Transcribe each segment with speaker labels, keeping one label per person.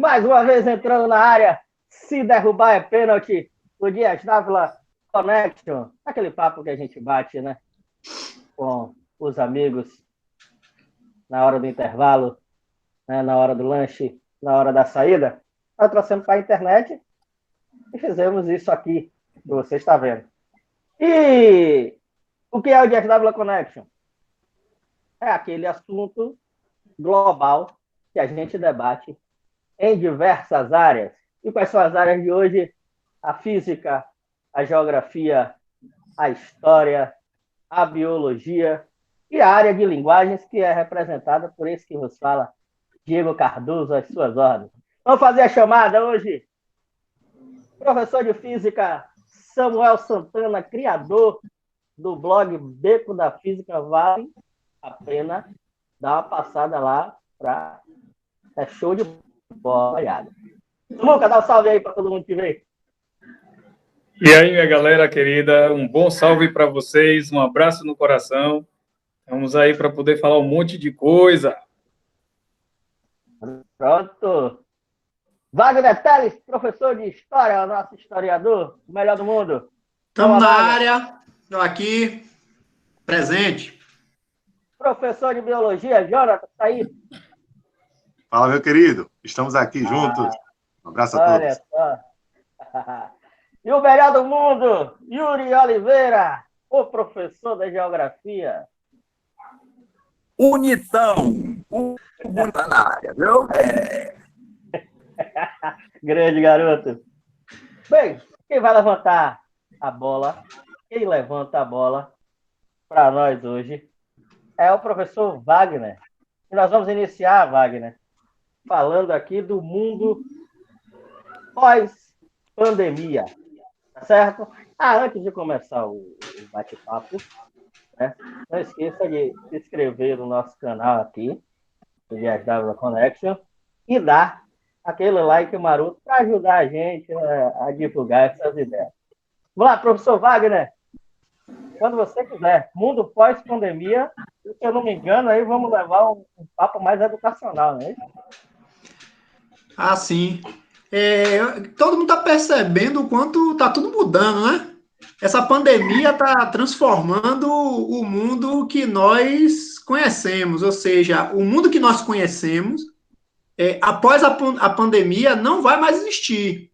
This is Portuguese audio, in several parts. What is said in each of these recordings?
Speaker 1: mais uma vez entrando na área. Se derrubar é pênalti. O Dias Dávila Connection. Aquele papo que a gente bate, né? Com os amigos na hora do intervalo, né? Na hora do lanche, na hora da saída. Nós trouxemos para a internet e fizemos isso aqui, que você está vendo. E o que é o Dias Dávila Connection? É aquele assunto global que a gente debate em diversas áreas. E quais são as áreas de hoje? A física, a geografia, a história, a biologia e a área de linguagens, que é representada por esse que vos fala, Diego Cardoso, às suas ordens. Vamos fazer a chamada hoje. Professor de física Samuel Santana, criador do blog Beco da Física. Vale a pena dar uma passada lá para... É show de bola. Samuca, dá um salve aí para todo mundo que veio.
Speaker 2: E aí, minha galera querida, um bom salve para vocês, um abraço no coração. Vamos aí para poder falar um monte de coisa.
Speaker 1: Pronto. Wagner Teles, professor de História, nosso historiador, o melhor do mundo.
Speaker 3: Estamos na área, estou aqui, presente.
Speaker 1: Professor de Biologia, Jonathan, tá aí?
Speaker 4: Fala, meu querido. Estamos aqui juntos. Um abraço a todos.
Speaker 1: Olha só. E o melhor do mundo, Yuri Oliveira, o professor da Geografia.
Speaker 5: Unitão. Tá na área, viu?
Speaker 1: Grande garoto. Bem, quem vai levantar a bola, quem levanta a bola para nós hoje é o professor Wagner. E nós vamos iniciar, Wagner, falando aqui do mundo pós-pandemia, tá certo? Antes de começar o bate-papo, né, não esqueça de se inscrever no nosso canal aqui, o Dias Dávila Connection, e dar aquele like maroto para ajudar a gente a divulgar essas ideias. Vamos lá, professor Wagner, quando você quiser. Mundo pós-pandemia, se eu não me engano, aí vamos levar um papo mais educacional, não é isso?
Speaker 3: Ah, sim. Todo mundo está percebendo o quanto está tudo mudando, né? Essa pandemia está transformando o mundo que nós conhecemos, ou seja, o mundo que nós conhecemos, após a pandemia, não vai mais existir.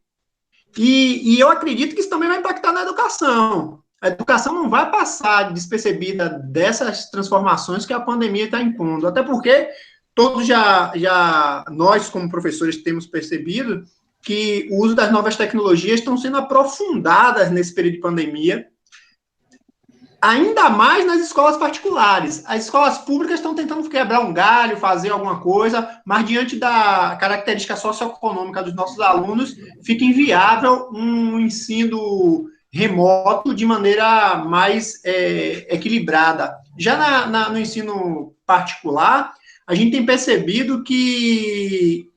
Speaker 3: E eu acredito que isso também vai impactar na educação. A educação não vai passar despercebida dessas transformações que a pandemia está impondo, até porque todos nós, como professores, temos percebido que o uso das novas tecnologias estão sendo aprofundadas nesse período de pandemia, ainda mais nas escolas particulares. As escolas públicas estão tentando quebrar um galho, fazer alguma coisa, mas diante da característica socioeconômica dos nossos alunos, fica inviável um ensino remoto de maneira mais equilibrada. Já no ensino particular, a gente tem percebido que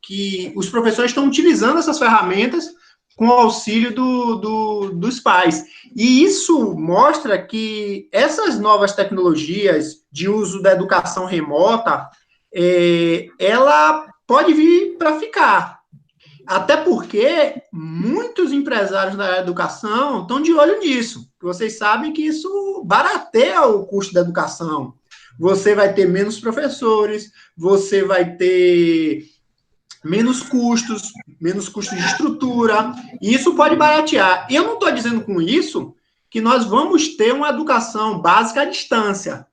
Speaker 3: os professores estão utilizando essas ferramentas com o auxílio dos pais. E isso mostra que essas novas tecnologias de uso da educação remota, ela pode vir para ficar. Até porque muitos empresários da educação estão de olho nisso. Vocês sabem que isso barateia o custo da educação. Você vai ter menos professores, você vai ter menos custos de estrutura, e isso pode baratear. Eu não estou dizendo com isso que nós vamos ter uma educação básica à distância.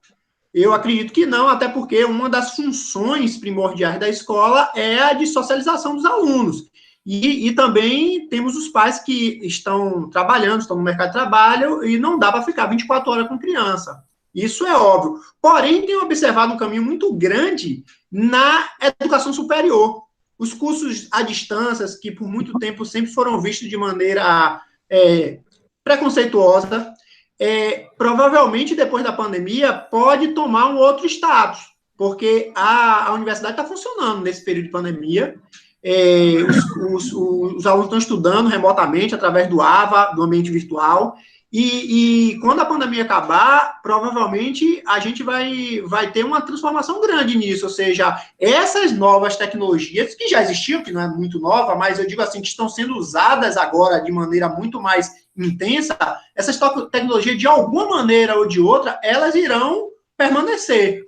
Speaker 3: Eu acredito que não, até porque uma das funções primordiais da escola é a de socialização dos alunos. E também temos os pais que estão trabalhando, estão no mercado de trabalho, e não dá para ficar 24 horas com criança. Isso é óbvio. Porém, tenho observado um caminho muito grande na educação superior. Os cursos à distância, que por muito tempo sempre foram vistos de maneira preconceituosa, provavelmente depois da pandemia pode tomar um outro status, porque a universidade está funcionando nesse período de pandemia. Os alunos estão estudando remotamente através do AVA, do ambiente virtual, E quando a pandemia acabar, provavelmente a gente vai ter uma transformação grande nisso, ou seja, essas novas tecnologias, que já existiam, que não é muito nova, mas eu digo assim, que estão sendo usadas agora de maneira muito mais intensa, essas tecnologias, de alguma maneira ou de outra, elas irão permanecer.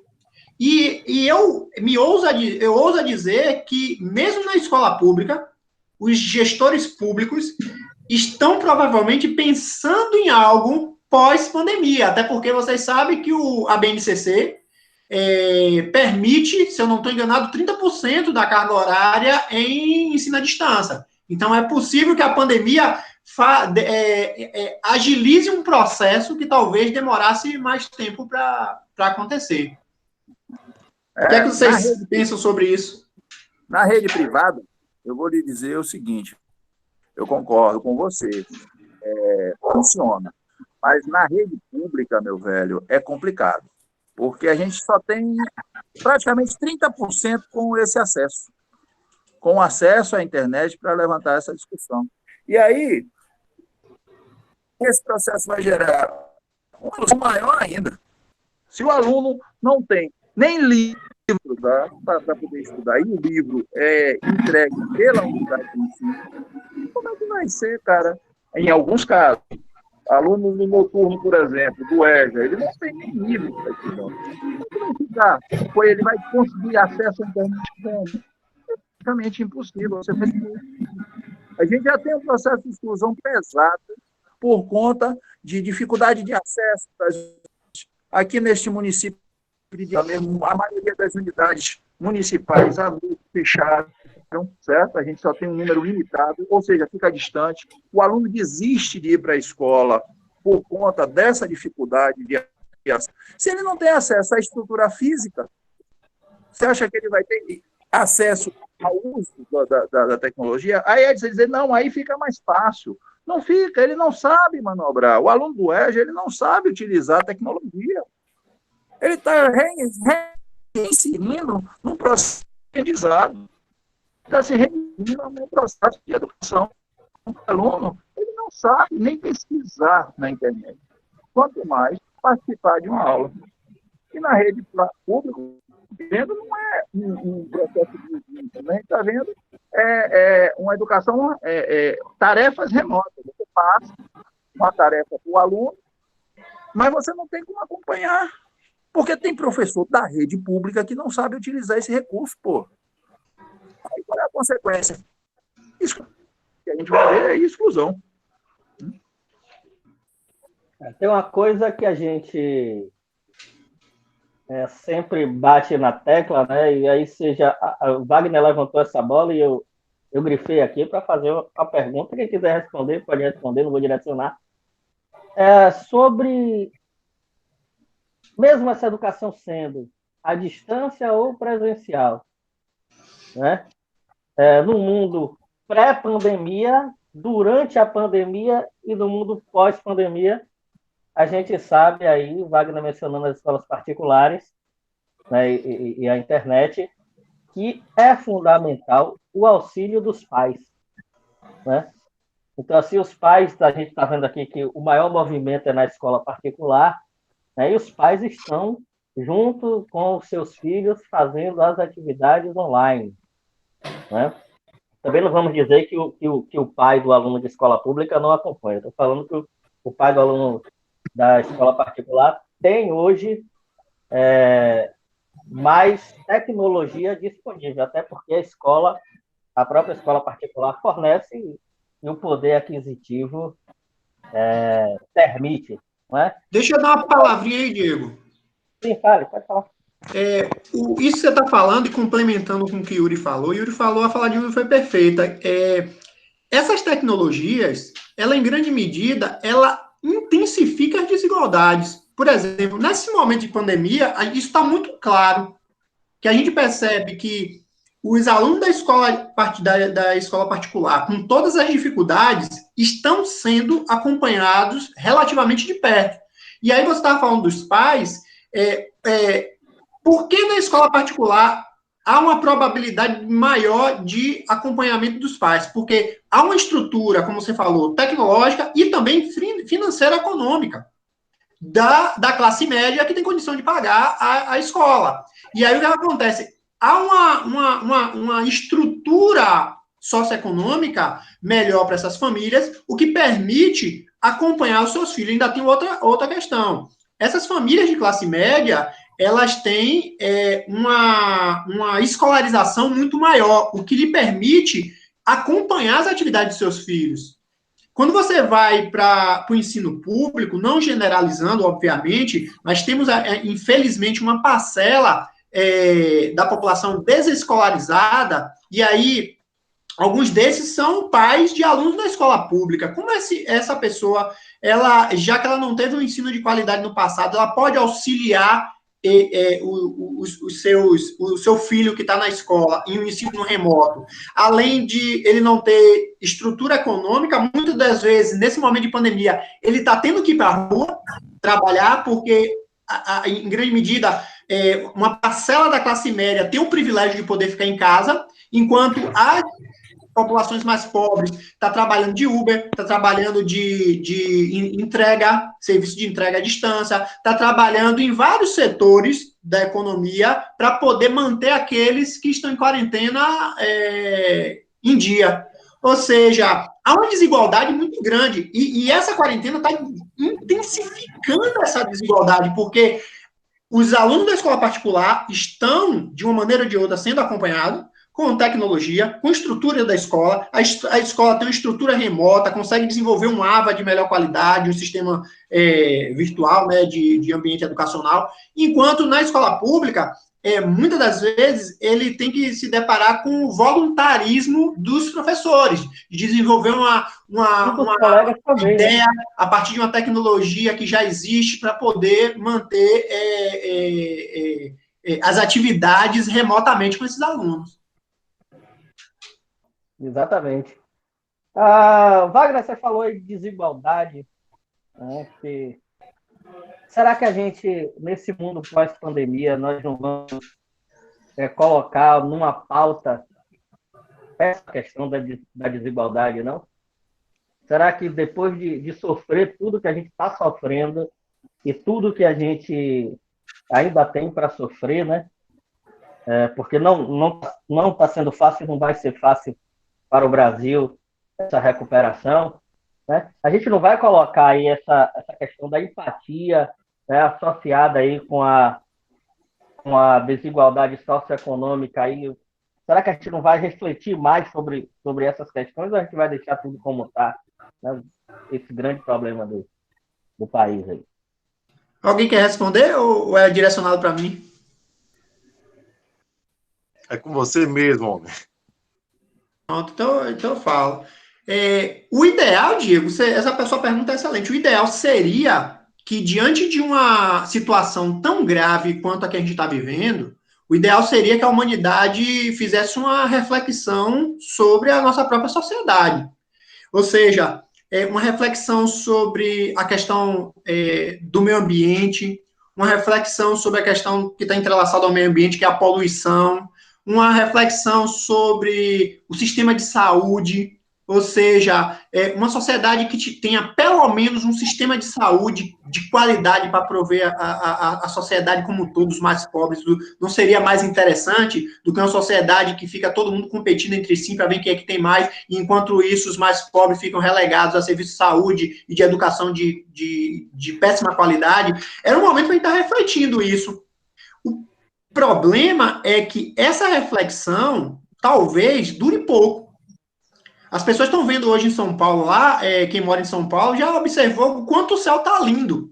Speaker 3: E eu ouso dizer que, mesmo na escola pública, os gestores públicos estão provavelmente pensando em algo pós-pandemia, até porque vocês sabem que a BNCC permite, se eu não estou enganado, 30% da carga horária em ensino à distância. Então, é possível que a pandemia agilize um processo que talvez demorasse mais tempo para acontecer. O que é que vocês pensam sobre isso?
Speaker 5: Na rede privada, eu vou lhe dizer o seguinte, eu concordo com você, funciona, mas na rede pública, meu velho, é complicado, porque a gente só tem praticamente 30% com esse acesso, com acesso à internet para levantar essa discussão. E aí, esse processo vai gerar uma discussão maior ainda. Se o aluno não tem nem livro para poder estudar, e o livro é entregue pela unidade de ensino, como é que vai ser, cara? Em alguns casos, aluno no noturno, por exemplo, do EJA, ele não tem nem livro para estudar. Como é que vai ficar? Ele vai conseguir acesso à internet como? É praticamente impossível. A gente já tem um processo de exclusão pesado por conta de dificuldade de acesso. Aqui neste município, a maioria das unidades municipais fecharam, certo? A gente só tem um número limitado, ou seja, fica distante. O aluno desiste de ir para a escola por conta dessa dificuldade de acesso. Se ele não tem acesso à estrutura física, você acha que ele vai ter acesso ao uso da tecnologia? Aí é dizer, não, aí fica mais fácil. Não fica, ele não sabe manobrar. O aluno do EJA, ele não sabe utilizar a tecnologia. Ele está reinserindo num processo de aprendizado. Está se reinserindo num processo de educação. O aluno, ele não sabe nem pesquisar na internet. Quanto mais participar de uma aula. E na rede pública, vendo não é um processo de também está vendo uma educação, tarefas remotas. Você passa uma tarefa para o aluno, mas você não tem como acompanhar. Porque tem professor da rede pública que não sabe utilizar esse recurso, pô. Aí qual é a consequência? Isso que a gente vai ver é exclusão.
Speaker 1: Tem uma coisa que a gente sempre bate na tecla, né? E aí o Wagner levantou essa bola e eu grifei aqui para fazer a pergunta. Quem quiser responder, pode responder, não vou direcionar. Sobre, mesmo essa educação sendo à distância ou presencial, né? No mundo pré-pandemia, durante a pandemia e no mundo pós-pandemia, a gente sabe aí, o Wagner mencionando as escolas particulares, né, e a internet, que é fundamental o auxílio dos pais, né? Então, assim, os pais, a gente está vendo aqui que o maior movimento é na escola particular, né, e os pais estão junto com os seus filhos fazendo as atividades online, né? Também não vamos dizer que o pai do aluno de escola pública não acompanha. Estou falando que o pai do aluno da escola particular tem hoje mais tecnologia disponível, até porque a própria escola particular fornece e o poder aquisitivo permite, não é?
Speaker 3: Deixa eu dar uma palavrinha aí, Diego.
Speaker 1: Sim, fale, pode falar.
Speaker 3: Isso que você está falando e complementando com o que o Yuri falou, a fala de Yuri foi perfeita. Essas tecnologias, ela em grande medida, ela intensifica as desigualdades. Por exemplo, nesse momento de pandemia, isso está muito claro, que a gente percebe que os alunos da escola particular, com todas as dificuldades, estão sendo acompanhados relativamente de perto. E aí você estava falando dos pais, por que na escola particular há uma probabilidade maior de acompanhamento dos pais, porque há uma estrutura, como você falou, tecnológica e também financeira econômica da classe média que tem condição de pagar a escola. E aí o que acontece? Há uma estrutura socioeconômica melhor para essas famílias, o que permite acompanhar os seus filhos. Ainda tem outra questão. Essas famílias de classe média, elas têm uma escolarização muito maior, o que lhe permite acompanhar as atividades de seus filhos. Quando você vai para o ensino público, não generalizando, obviamente, mas temos, infelizmente, uma parcela da população desescolarizada, e aí alguns desses são pais de alunos da escola pública. Como essa pessoa, já que ela não teve um ensino de qualidade no passado, ela pode auxiliar o seu filho que está na escola em um ensino remoto, além de ele não ter estrutura econômica, muitas das vezes, nesse momento de pandemia, ele está tendo que ir para a rua trabalhar, porque, em grande medida, uma parcela da classe média tem o privilégio de poder ficar em casa, enquanto as populações mais pobres está trabalhando de Uber, está trabalhando de entrega, serviço de entrega à distância, está trabalhando em vários setores da economia para poder manter aqueles que estão em quarentena em dia. Ou seja, há uma desigualdade muito grande, e essa quarentena está intensificando essa desigualdade, porque os alunos da escola particular estão, de uma maneira ou de outra, sendo acompanhados, com tecnologia, com estrutura da escola. A escola tem uma estrutura remota, consegue desenvolver um AVA de melhor qualidade, um sistema virtual, né, de ambiente educacional, enquanto na escola pública, muitas das vezes, ele tem que se deparar com o voluntarismo dos professores, de desenvolver uma ideia a partir de uma tecnologia que já existe para poder manter as atividades remotamente com esses alunos.
Speaker 1: Exatamente. Wagner, você falou aí de desigualdade, né, será que a gente, nesse mundo pós-pandemia, nós não vamos colocar numa pauta essa questão da desigualdade, não? Será que depois de sofrer tudo que a gente está sofrendo e tudo que a gente ainda tem para sofrer, né? Porque não está sendo fácil, não vai ser fácil para o Brasil essa recuperação, né? A gente não vai colocar aí essa questão da empatia, né, associada aí com a desigualdade socioeconômica aí. Será que a gente não vai refletir mais sobre essas questões, ou a gente vai deixar tudo como está, né? Esse grande problema do país aí?
Speaker 3: Alguém quer responder ou é direcionado para mim?
Speaker 4: É com você mesmo, homem.
Speaker 3: Pronto, então eu falo. O ideal, Diego, essa pessoa pergunta é excelente. O ideal seria que, diante de uma situação tão grave quanto a que a gente está vivendo, o ideal seria que a humanidade fizesse uma reflexão sobre a nossa própria sociedade. Ou seja, uma reflexão sobre a questão do meio ambiente, uma reflexão sobre a questão que está entrelaçada ao meio ambiente, que é a poluição, uma reflexão sobre o sistema de saúde, ou seja, uma sociedade que tenha pelo menos um sistema de saúde de qualidade para prover a sociedade como um todo, os mais pobres. Não seria mais interessante do que uma sociedade que fica todo mundo competindo entre si para ver quem é que tem mais, e enquanto isso os mais pobres ficam relegados a serviços de saúde e de educação de péssima qualidade? Era um momento para a gente estar refletindo isso. O problema é que essa reflexão talvez dure pouco. As pessoas estão vendo hoje em São Paulo lá, quem mora em São Paulo já observou o quanto o céu está lindo,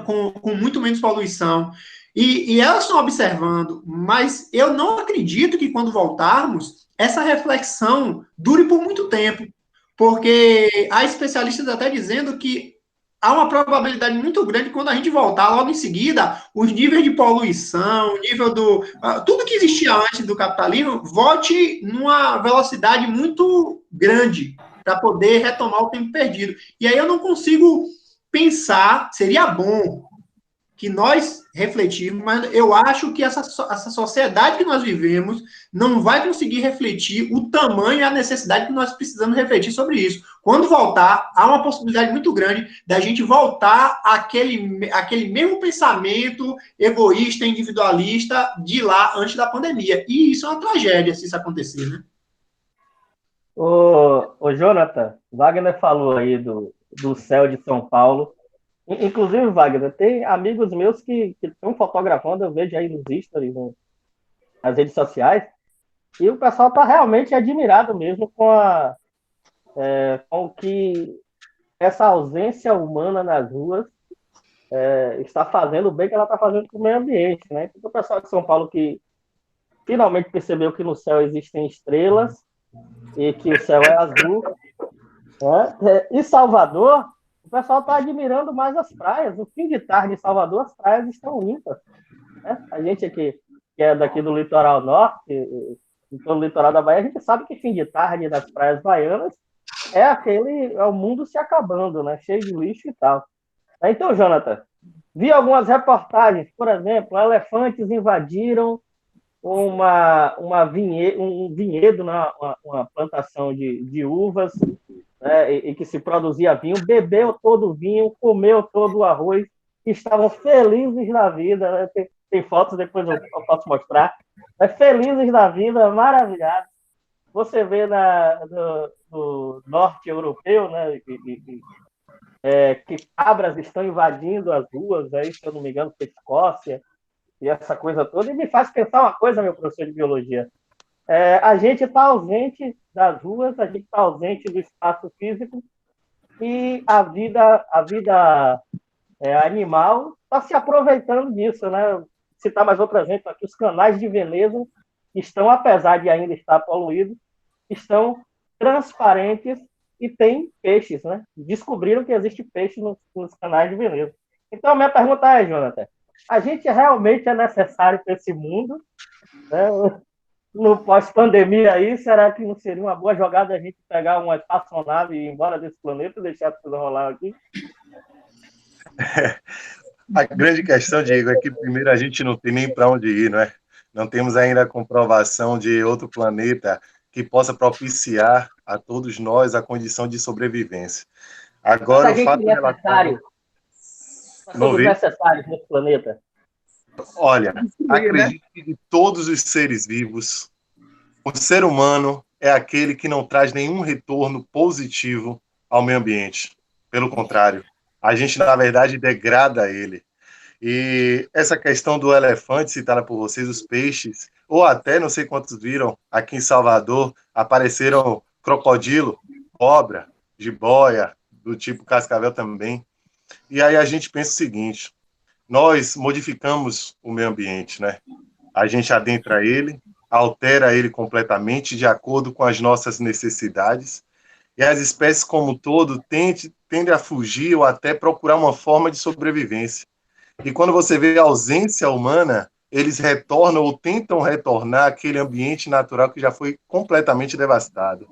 Speaker 3: com muito menos poluição. E elas estão observando, mas eu não acredito que quando voltarmos, essa reflexão dure por muito tempo, porque há especialistas até dizendo que há uma probabilidade muito grande que quando a gente voltar, logo em seguida, os níveis de poluição, o nível tudo que existia antes do capitalismo, volte numa velocidade muito grande para poder retomar o tempo perdido. E aí eu não consigo pensar, seria bom que nós refletimos, mas eu acho que essa sociedade que nós vivemos não vai conseguir refletir o tamanho e a necessidade que nós precisamos refletir sobre isso. Quando voltar, há uma possibilidade muito grande da gente voltar àquele mesmo pensamento egoísta, individualista de lá antes da pandemia. E isso é uma tragédia se isso acontecer, né?
Speaker 1: Ô Jonathan, Wagner falou aí do céu de São Paulo. Inclusive, Wagner, tem amigos meus que estão fotografando, eu vejo aí nos stories, nas redes sociais, e o pessoal está realmente admirado mesmo com o que essa ausência humana nas ruas está fazendo, o bem que ela está fazendo com o meio ambiente, né? Então, o pessoal de São Paulo que finalmente percebeu que no céu existem estrelas e que o céu é azul, né? E Salvador, o pessoal está admirando mais as praias. No fim de tarde em Salvador, as praias estão limpas, né? A gente aqui, que é daqui do litoral norte, do litoral da Bahia, a gente sabe que fim de tarde nas praias baianas é o mundo se acabando, né? Cheio de lixo e tal. Então, Jonathan, vi algumas reportagens, por exemplo, elefantes invadiram um vinhedo, uma plantação de uvas, né, e que se produzia vinho, bebeu todo o vinho, comeu todo o arroz, estavam felizes na vida, né? Tem fotos, depois eu posso mostrar, felizes da vida, maravilhados. Você vê no norte europeu, né, que cabras estão invadindo as ruas, aí, se eu não me engano, foi Escócia, e essa coisa toda, e me faz pensar uma coisa, meu professor de biologia. A gente está ausente das ruas, a gente está ausente do espaço físico, e a vida animal está se aproveitando disso, né? Vou citar mais outro exemplo aqui, os canais de Veneza estão, apesar de ainda estar poluídos, estão transparentes e tem peixes, né? Descobriram que existe peixe nos canais de Veneza. Então, a minha pergunta é, Jonathan, a gente realmente é necessário para esse mundo, né? No pós-pandemia aí, será que não seria uma boa jogada a gente pegar uma espaçonave e ir embora desse planeta e deixar tudo rolar aqui?
Speaker 4: A grande questão, Diego, é que primeiro a gente não tem nem para onde ir, não é? Não temos ainda a comprovação de outro planeta que possa propiciar a todos nós a condição de sobrevivência. Agora,
Speaker 1: Mas a
Speaker 4: o
Speaker 1: gente
Speaker 4: fato
Speaker 1: é necessário, nós
Speaker 4: não
Speaker 1: somos
Speaker 4: vi.
Speaker 1: necessários nesse planeta.
Speaker 4: Olha,
Speaker 5: Né?
Speaker 4: acredito que de todos os seres vivos, o ser humano é aquele que não traz nenhum retorno positivo ao meio ambiente. Pelo contrário, a gente, na verdade, degrada ele. E essa questão do elefante citada por vocês, os peixes, ou até, não sei quantos viram, aqui em Salvador, apareceram crocodilo, cobra, jiboia, do tipo cascavel também. E aí a gente pensa o seguinte, nós modificamos o meio ambiente, né? A gente adentra ele, altera ele completamente de acordo com as nossas necessidades, e as espécies como um todo tendem a fugir ou até procurar uma forma de sobrevivência. E quando você vê a ausência humana, eles retornam ou tentam retornar àquele ambiente natural que já foi completamente devastado.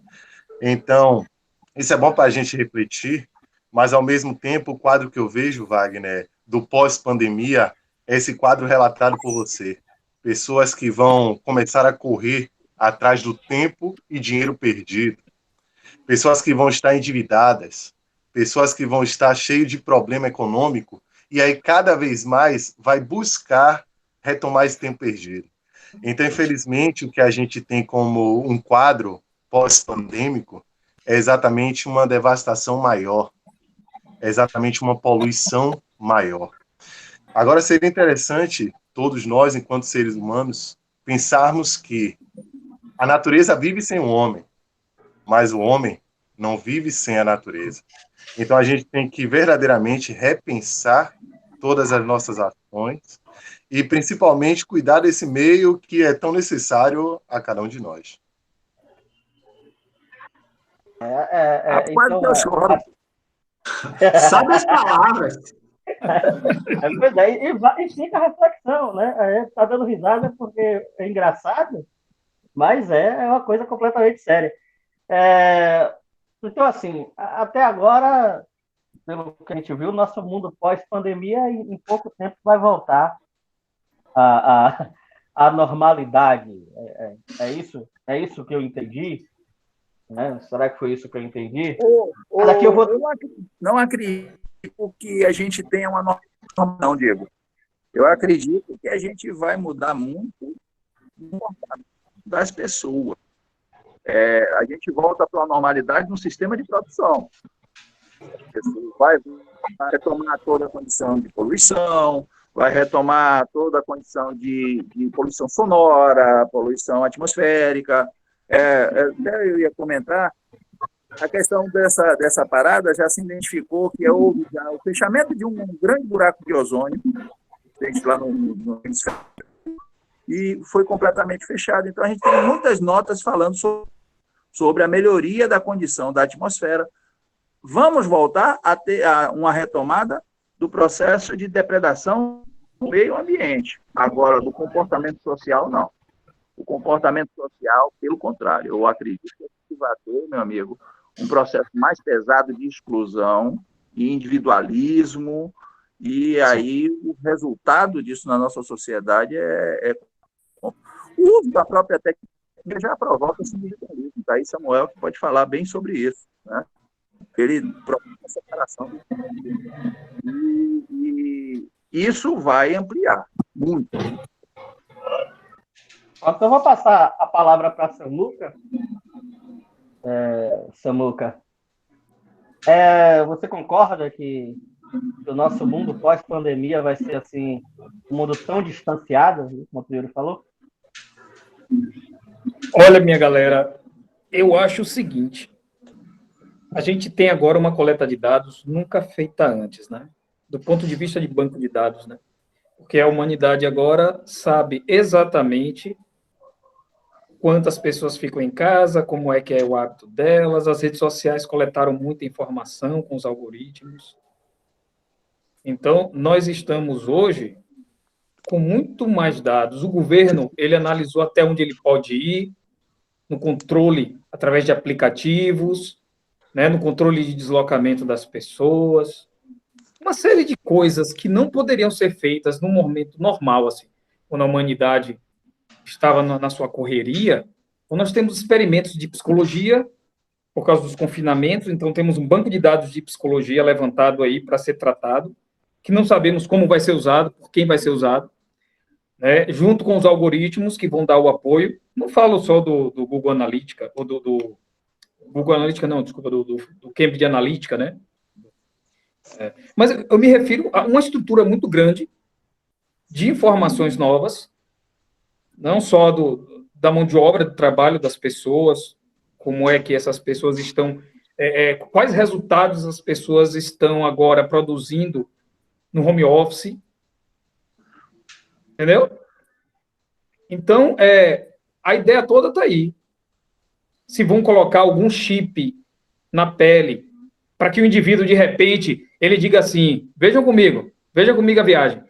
Speaker 4: Então, isso é bom para a gente refletir, mas, ao mesmo tempo, o quadro que eu vejo, Wagner, do pós-pandemia, é esse quadro relatado por você. Pessoas que vão começar a correr atrás do tempo e dinheiro perdido. Pessoas que vão estar endividadas. Pessoas que vão estar cheias de problema econômico e aí cada vez mais vai buscar retomar esse tempo perdido. Então, infelizmente, o que a gente tem como um quadro pós-pandêmico é exatamente uma devastação maior, é exatamente uma poluição maior. Agora, seria interessante, todos nós, enquanto seres humanos, pensarmos que a natureza vive sem o homem, mas o homem não vive sem a natureza. Então, a gente tem que verdadeiramente repensar todas as nossas ações e, principalmente, cuidar desse meio que é tão necessário a cada um de nós.
Speaker 5: Rapaz,
Speaker 1: Então,
Speaker 5: que eu choro.
Speaker 3: Sabe as palavras.
Speaker 1: pois é, e fica a reflexão, né? A gente está dando risada porque é engraçado, mas é uma coisa completamente séria. Então, assim, até agora, pelo que a gente viu, nosso mundo pós-pandemia, em pouco tempo, vai voltar à normalidade. É isso que eu entendi? Né? Será que foi isso que eu entendi?
Speaker 5: Aqui eu não acredito que a gente tenha uma norma, não, Diego. Eu acredito que a gente vai mudar muito o comportamento das pessoas. A gente volta para a normalidade no sistema de produção. A pessoa vai retomar toda a condição de poluição, vai retomar toda a condição de poluição sonora, poluição atmosférica. Até eu ia comentar, a questão dessa parada já se identificou que houve já o fechamento de um grande buraco de ozônio, lá no hemisfério, e foi completamente fechado. Então, a gente tem muitas notas falando sobre a melhoria da condição da atmosfera. Vamos voltar a ter uma retomada do processo de depredação do meio ambiente. Agora, do comportamento social, não. O comportamento social, pelo contrário, eu acredito que vai ter, meu amigo, um processo mais pesado de exclusão e individualismo, e aí o resultado disso na nossa sociedade o uso da própria tecnologia já provoca esse individualismo. Daí Samuel que pode falar bem sobre isso, né? Ele provoca a separação. E isso vai ampliar muito.
Speaker 1: Então, eu vou passar a palavra para a Samuca. Samuca, você concorda que o nosso mundo pós-pandemia vai ser assim, um mundo tão distanciado, como o Yuri falou?
Speaker 2: Olha, minha galera, eu acho o seguinte: a gente tem agora uma coleta de dados nunca feita antes, né? Do ponto de vista de banco de dados, né? Porque a humanidade agora sabe exatamente quantas pessoas ficam em casa, como é que é o hábito delas, as redes sociais coletaram muita informação com os algoritmos. Então, nós estamos hoje com muito mais dados. O governo, ele analisou até onde ele pode ir, no controle através de aplicativos, né, no controle de deslocamento das pessoas, uma série de coisas que não poderiam ser feitas num momento normal, assim, quando a humanidade estava na sua correria. Então, nós temos experimentos de psicologia por causa dos confinamentos, então temos um banco de dados de psicologia levantado aí para ser tratado, que não sabemos como vai ser usado, por quem vai ser usado, né, junto com os algoritmos que vão dar o apoio. Não falo só do Google Analytica, ou do Google Analytica, não, desculpa, do Cambridge Analytica, né? Mas eu me refiro a uma estrutura muito grande de informações novas, não só da mão de obra, do trabalho das pessoas, como é que essas pessoas estão, quais resultados as pessoas estão agora produzindo no home office, entendeu? Então, a ideia toda está aí. Se vão colocar algum chip na pele, para que o indivíduo, de repente, ele diga assim, veja comigo a viagem.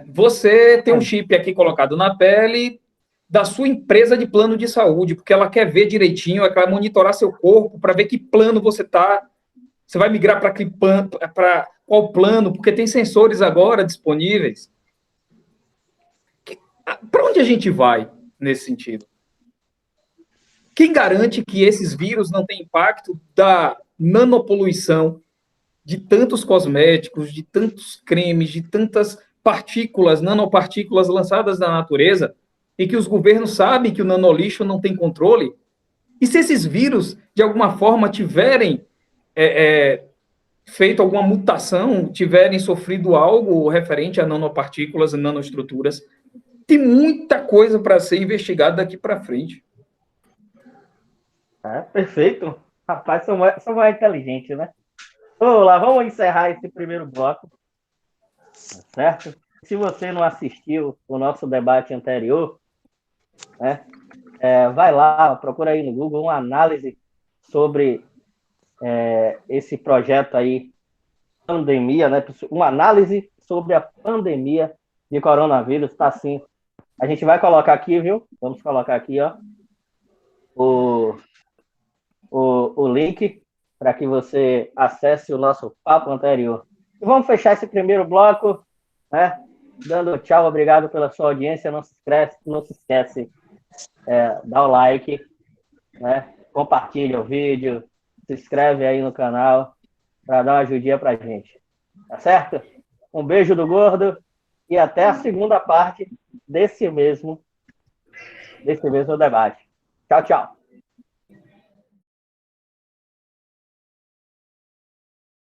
Speaker 2: Você tem um chip aqui colocado na pele da sua empresa de plano de saúde, porque ela quer ver direitinho, ela quer monitorar seu corpo para ver que plano você está. Você vai migrar para qual plano, porque tem sensores agora disponíveis. Para onde a gente vai nesse sentido? Quem garante que esses vírus não têm impacto da nanopoluição, de tantos cosméticos, de tantos cremes, de tantas partículas, nanopartículas lançadas da natureza, e que os governos sabem que o nanolixo não tem controle? E se esses vírus, de alguma forma, tiverem feito alguma mutação, tiverem sofrido algo referente a nanopartículas e nanoestruturas, tem muita coisa para ser investigada daqui para frente.
Speaker 1: Perfeito. Rapaz, são mais inteligentes, né? Vamos lá, vamos encerrar esse primeiro bloco, certo? Se você não assistiu o nosso debate anterior, né, vai lá, procura aí no Google uma análise sobre esse projeto aí, pandemia, né? Uma análise sobre a pandemia de coronavírus, tá assim. A gente vai colocar aqui, viu? Vamos colocar aqui, ó, o link para que você acesse o nosso papo anterior. E vamos fechar esse primeiro bloco, né? Dando tchau, obrigado pela sua audiência. Não se esquece, dá o like, né? Compartilha o vídeo, se inscreve aí no canal para dar uma ajudinha para a gente. Tá certo? Um beijo do Gordo e até a segunda parte desse mesmo debate. Tchau, tchau.